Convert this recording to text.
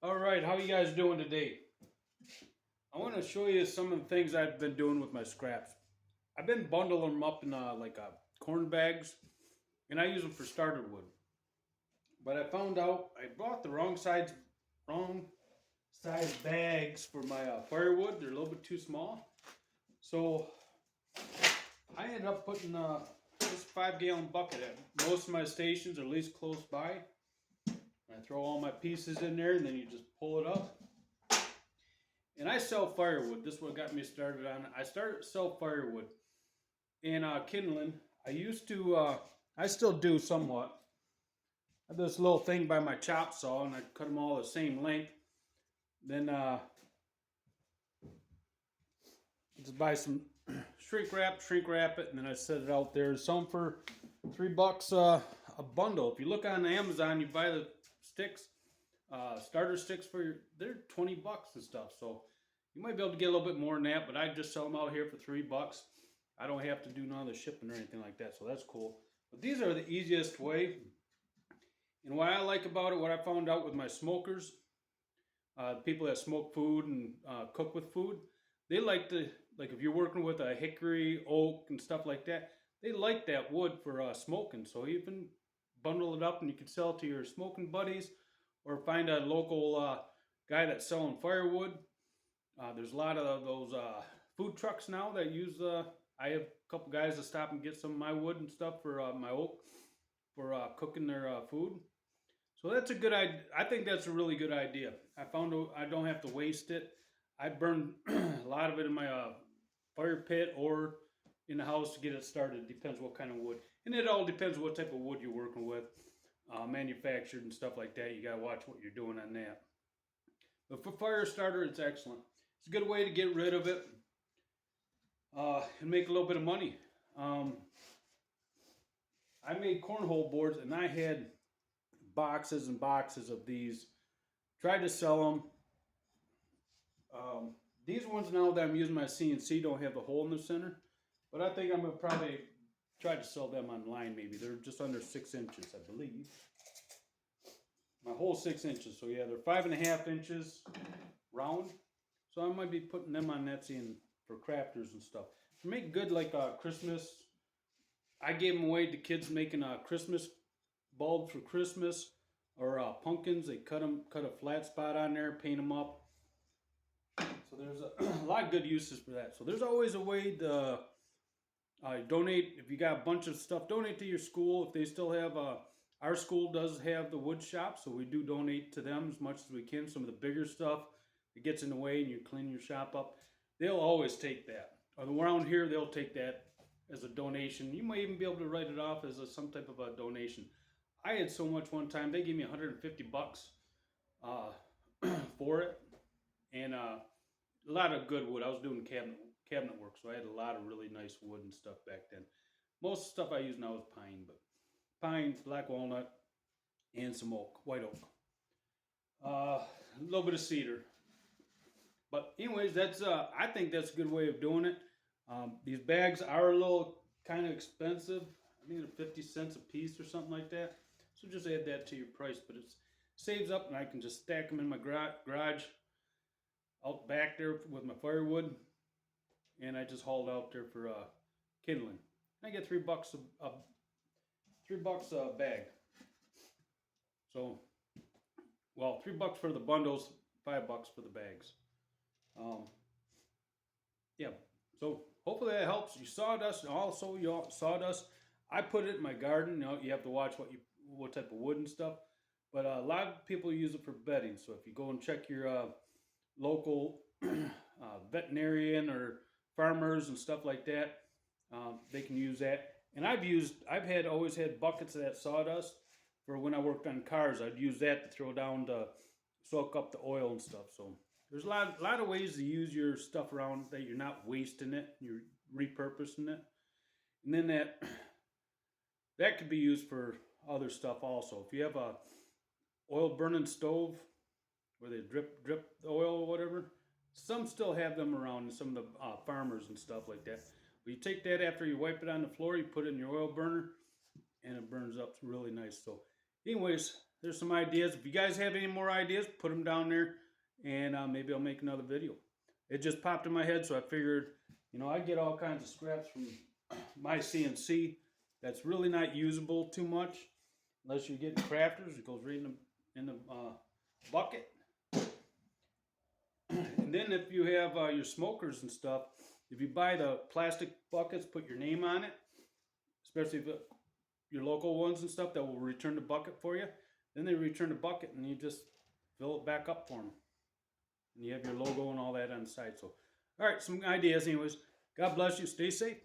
All right, how you guys doing today? I want to show you some of the things I've been doing with my scraps. I've been bundling them up in corn bags, and I use them for starter wood. But I found out I bought the wrong size bags for my firewood. They're a little bit too small, so I ended up putting this 5 gallon bucket at most of my stations, or at least close by. I throw all my pieces in there, and then you just pull it up. And I sell firewood. This is what got me started on it. I started to sell firewood and kindling. I still do somewhat. I have this little thing by my chop saw, and I cut them all the same length. Then just buy some shrink wrap it, and then I set it out there. Some for $3 a bundle. If you look on Amazon, you buy the sticks, starter sticks they're $20 and stuff. So you might be able to get a little bit more than that, but I just sell them out here for $3. I don't have to do none of the shipping or anything like that, so that's cool. But these are the easiest way. And what I like about it, what I found out with my smokers, people that smoke food and cook with food, they like if you're working with a hickory, oak, and stuff like that, they like that wood for smoking. So you can bundle it up and you can sell it to your smoking buddies, or find a local guy that's selling firewood. There's a lot of those food trucks now that use. I have a couple guys that stop and get some of my wood and stuff for my oak for cooking their food. So that's a good idea. I think that's a really good idea. I found I don't have to waste it. I burn a lot of it in my fire pit or in the house to get it started. It depends what kind of wood, and it all depends what type of wood you're working with, manufactured and stuff like that. You gotta watch what you're doing on that. But for fire starter, it's excellent. It's a good way to get rid of it and make a little bit of money. I made cornhole boards, and I had boxes and boxes of these. Tried to sell them. These ones now that I'm using my CNC don't have the hole in the center, but I think I'm gonna probably try to sell them online. Maybe they're just under 6 inches, I believe. My whole 6 inches. So yeah, they're 5.5 inches round. So I might be putting them on Etsy and for crafters and stuff. To make good Christmas, I gave them away to kids making Christmas bulbs for Christmas, or pumpkins. They cut a flat spot on there, paint them up. So there's a lot of good uses for that. So there's always a way to donate. If you got a bunch of stuff, donate to your school. If they still have our school does have the wood shop, so we do donate to them as much as we can. Some of the bigger stuff that gets in the way and you clean your shop up, they'll always take that. Or around here, they'll take that as a donation. You might even be able to write it off as some type of a donation. I had so much one time, they gave me $150 for it, and a lot of good wood. I was doing cabinet work, so I had a lot of really nice wood and stuff back then. Most of the stuff I use now is pine, but pine, black walnut, and some oak, white oak. A little bit of cedar. But anyways, that's I think that's a good way of doing it. These bags are a little kind of expensive. I think they're 50 cents a piece or something like that. So just add that to your price, but it saves up, and I can just stack them in my garage out back there with my firewood, and I just hauled out there for kindling. I get $3 $3 a bag. So, well, $3 for the bundles, $5 for the bags. Yeah. So hopefully that helps. You sawdust, also you sawdust. I put it in my garden. You have to watch what type of wood and stuff. But a lot of people use it for bedding. So if you go and check your local veterinarian or farmers and stuff like that, they can use that. And always had buckets of that sawdust for when I worked on cars. I'd use that to throw down to soak up the oil and stuff. So there's a lot of ways to use your stuff around that you're not wasting it. You're repurposing it, and then that could be used for other stuff also. If you have a oil burning stove where they drip the oil or whatever, some still have them around. Some of the farmers and stuff like that. But you take that after you wipe it on the floor, you put it in your oil burner, and it burns up really nice. So, anyways, there's some ideas. If you guys have any more ideas, put them down there, and maybe I'll make another video. It just popped in my head, so I figured, you know, I get all kinds of scraps from my CNC that's really not usable too much, unless you're getting crafters. It goes right in the bucket. And then if you have your smokers and stuff, if you buy the plastic buckets, put your name on it, especially if your local ones and stuff that will return the bucket for you. Then they return the bucket and you just fill it back up for them. And you have your logo and all that on the side. So, all right, some ideas anyways. God bless you. Stay safe.